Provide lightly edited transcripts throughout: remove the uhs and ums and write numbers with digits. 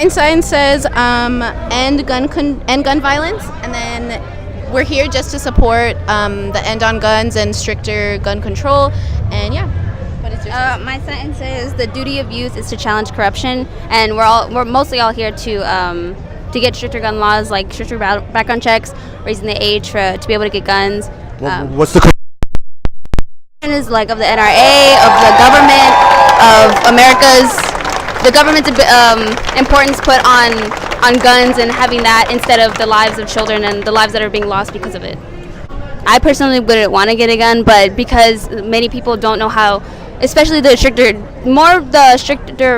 Sign says end gun violence, and then we're here just to support the end on guns and stricter gun control. And yeah, what is your My sentence is the duty of youth is to challenge corruption, and we're mostly all here to get stricter gun laws, like stricter background checks, raising the age to be able to get guns. What's the Is like of the NRA, of the government, of the government's importance put on guns and having that instead of the lives of children and the lives that are being lost because of it. I personally wouldn't want to get a gun, but because many people don't know how, especially the stricter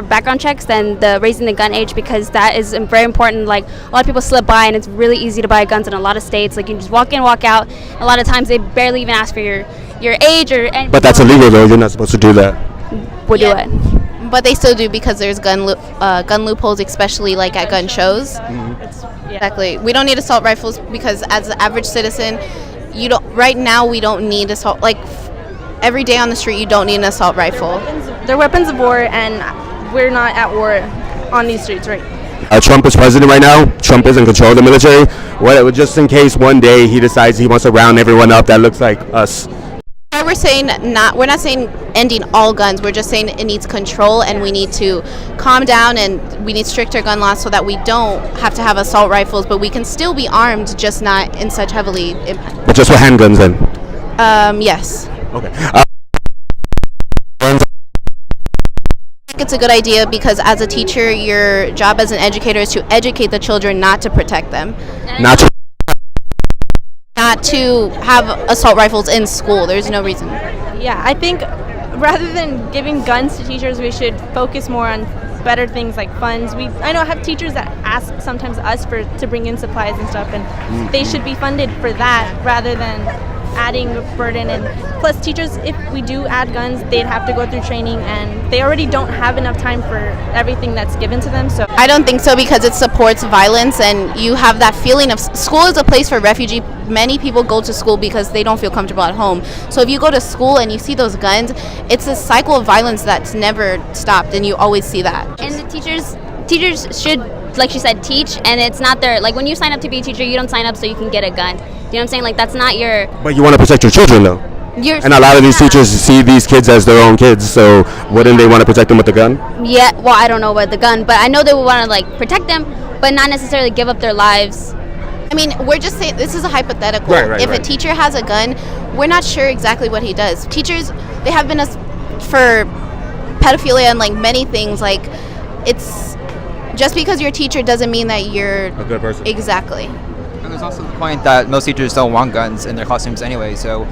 background checks than the raising the gun age, because that is very important. Like, a lot of people slip by, and it's really easy to buy guns in a lot of states. Like, you just walk in, walk out. A lot of times they barely even ask for your age or anything. But that's illegal, though. You're not supposed to do that. We'll do it. But they still do, because there's gun loopholes, especially like at gun shows. Exactly. We don't need assault rifles because as an average citizen, right now we don't need assault. Like, every day on the street, you don't need an assault rifle. They're weapons of war, and we're not at war on these streets, right? Trump is president right now. Trump is in control of the military. Just in case one day he decides he wants to round everyone up that looks like us. We're not saying ending all guns. We're just saying it needs control, and we need to calm down, and we need stricter gun laws so that we don't have to have assault rifles, but we can still be armed, just not in such heavily. But just with handguns then? Yes. Okay. I think it's a good idea because as a teacher, your job as an educator is to educate the children, not to protect them. Not to have assault rifles in school. There's no reason. Yeah, I think rather than giving guns to teachers, we should focus more on better things like funds. I know I have teachers that ask sometimes us to bring in supplies and stuff, and they should be funded for that rather than adding a burden. And plus, teachers, if we do add guns, they'd have to go through training, and they already don't have enough time for everything that's given to them. So I don't think so, because it supports violence, and you have that feeling of school is a place for refugee. Many people go to school because they don't feel comfortable at home. So if you go to school and you see those guns, it's a cycle of violence that's never stopped, and you always see that. And the teachers should, like she said, teach, and it's not like when you sign up to be a teacher, you don't sign up so you can get a gun. You know what I'm saying? Like, that's not your... But you want to protect your children, though. And a lot of these teachers see these kids as their own kids, so wouldn't they want to protect them with the gun? Yeah, well, I don't know about the gun, but I know they would want to, like, protect them, but not necessarily give up their lives. I mean, we're just saying, this is a hypothetical. If a teacher has a gun, we're not sure exactly what he does. Teachers, they have been for pedophilia and, like, many things. Like, it's... Just because you're a teacher doesn't mean that you're... a good person. Exactly. And there's also the point that most teachers don't want guns in their classrooms anyway, so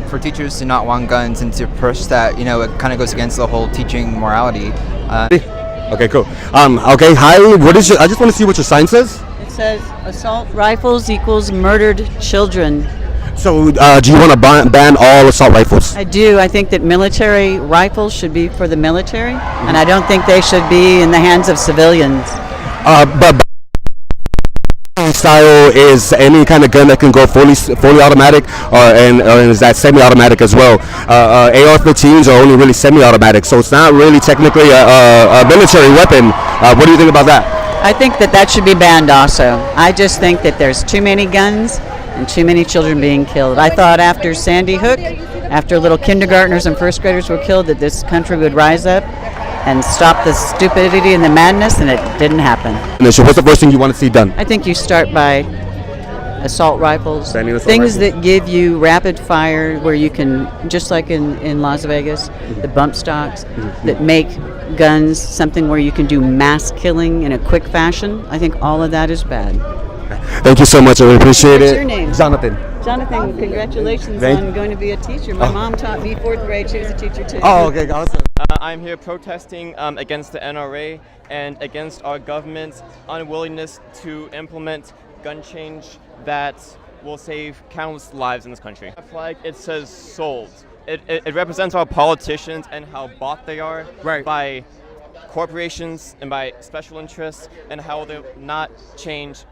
for teachers to not want guns and to push that, it kind of goes against the whole teaching morality. Okay, cool. Okay, hi, I just want to see what your sign says. It says assault rifles equals murdered children. So do you want to ban all assault rifles? I do. I think that military rifles should be for the military, and I don't think they should be in the hands of civilians. But style is any kind of gun that can go fully automatic, or is that semi-automatic as well? AR-15s are only really semi-automatic, so it's not really technically a military weapon. What do you think about that? I think that should be banned also. I just think that there's too many guns and too many children being killed. I thought after Sandy Hook, after little kindergartners and first graders were killed, that this country would rise up and stop the stupidity and the madness, and it didn't happen. What's the first thing you want to see done? I think you start by assault rifles, things that give you rapid fire, where you can, just like in Las Vegas, the bump stocks that make guns something where you can do mass killing in a quick fashion. I think all of that is bad. Thank you so much. I really appreciate What's it. your name? Jonathan. Jonathan, congratulations on going to be a teacher. My mom taught me 4th grade. She was a teacher too. Oh, okay, awesome. I'm here protesting against the NRA and against our government's unwillingness to implement gun change that will save countless lives in this country. The flag, it says sold. It represents our politicians and how bought they are by corporations and by special interests, and how they'll not change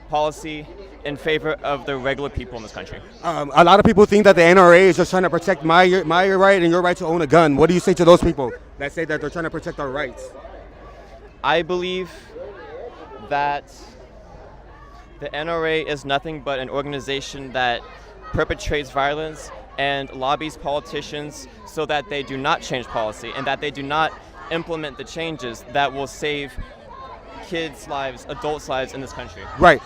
policy in favor of the regular people in this country. A lot of people think that the NRA is just trying to protect my right and your right to own a gun. What do you say to those people that say that they're trying to protect our rights? I believe that the NRA is nothing but an organization that perpetrates violence and lobbies politicians so that they do not change policy and that they do not implement the changes that will save kids' lives, adults' lives in this country. Right.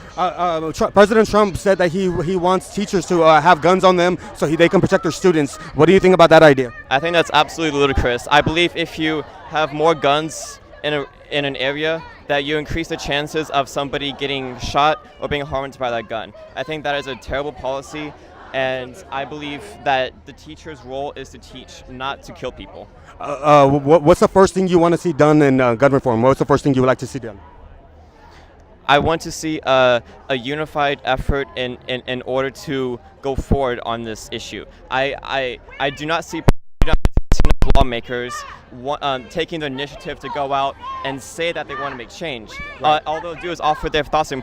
President Trump said that he wants teachers to have guns on them so they can protect their students. What do you think about that idea? I think that's absolutely ludicrous. I believe if you have more guns in an area, that you increase the chances of somebody getting shot or being harmed by that gun. I think that is a terrible policy, and I believe that the teacher's role is to teach, not to kill people. What's the first thing you want to see done in gun reform? What's the first thing you would like to see done? I want to see a unified effort in order to go forward on this issue. I do not see lawmakers taking the initiative to go out and say that they want to make change. All they'll do is offer their thoughts and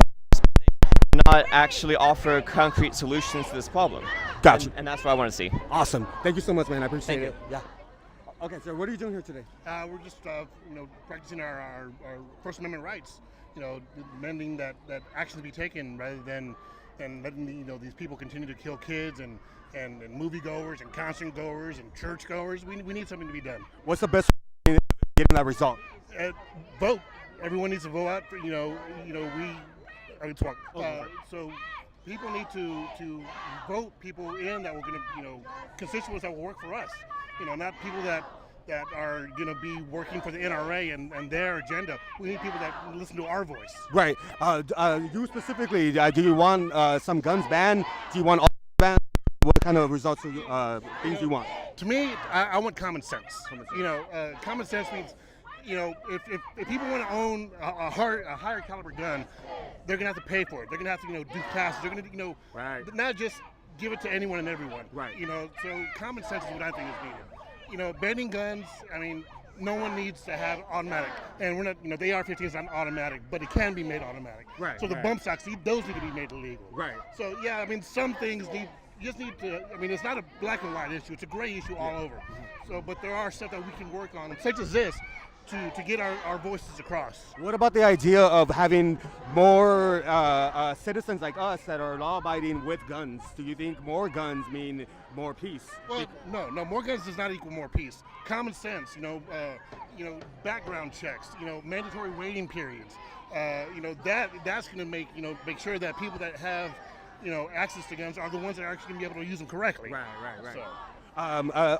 not actually offer concrete solutions to this problem. Gotcha. And that's what I want to see. Awesome. Thank you so much, man. I appreciate Thank it. Yeah. Okay, so what are you doing here today? We're just, practicing our First Amendment rights. Demanding that action be taken rather than letting these people continue to kill kids and moviegoers and concert goers and church goers. We need something to be done. What's the best way of getting that result? Vote. Everyone needs to vote out. So people need to vote people in that we're going to, constituents that will work for us. Not people that are going to be working for the NRA and their agenda. We need people that listen to our voice. Right. You specifically, do you want some guns banned? Do you want all banned? What kind of results, things you want? To me, I want common sense. Common sense means, if people want to own a higher caliber gun, they're going to have to pay for it. They're going to have to, do classes. They're going to, right. Not just give it to anyone and everyone. Right. So common sense is what I think is needed. Banning guns, no one needs to have automatic. And we're not, the AR-15 is not automatic, but it can be made automatic. Right. So the bump stocks, those need to be made illegal. Right. So, yeah, some things you just need to, it's not a black and white issue, it's a gray issue all over. So, but there are stuff that we can work on, such as this, to get our voices across. What about the idea of having more citizens like us that are law-abiding with guns? Do you think more guns mean more peace? Well, no, more guns does not equal more peace. Common sense, background checks, mandatory waiting periods. That's going to make sure that people that have, access to guns are the ones that are actually going to be able to use them correctly. Right. So.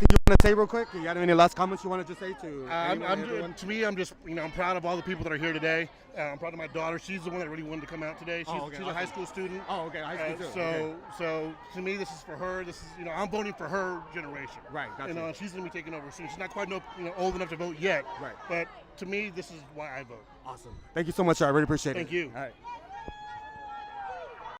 You want to say real quick? You got any last comments you wanted to say to everyone? To me, I'm just, I'm proud of all the people that are here today. I'm proud of my daughter. She's the one that really wanted to come out today. She's a high school student. Oh, okay, high school too. So to me, this is for her. This is, I'm voting for her generation. Right, gotcha. She's going to be taking over soon. She's not quite old enough to vote yet. Right. But to me, this is why I vote. Awesome. Thank you so much, sir. I really appreciate it. Thank you. All right.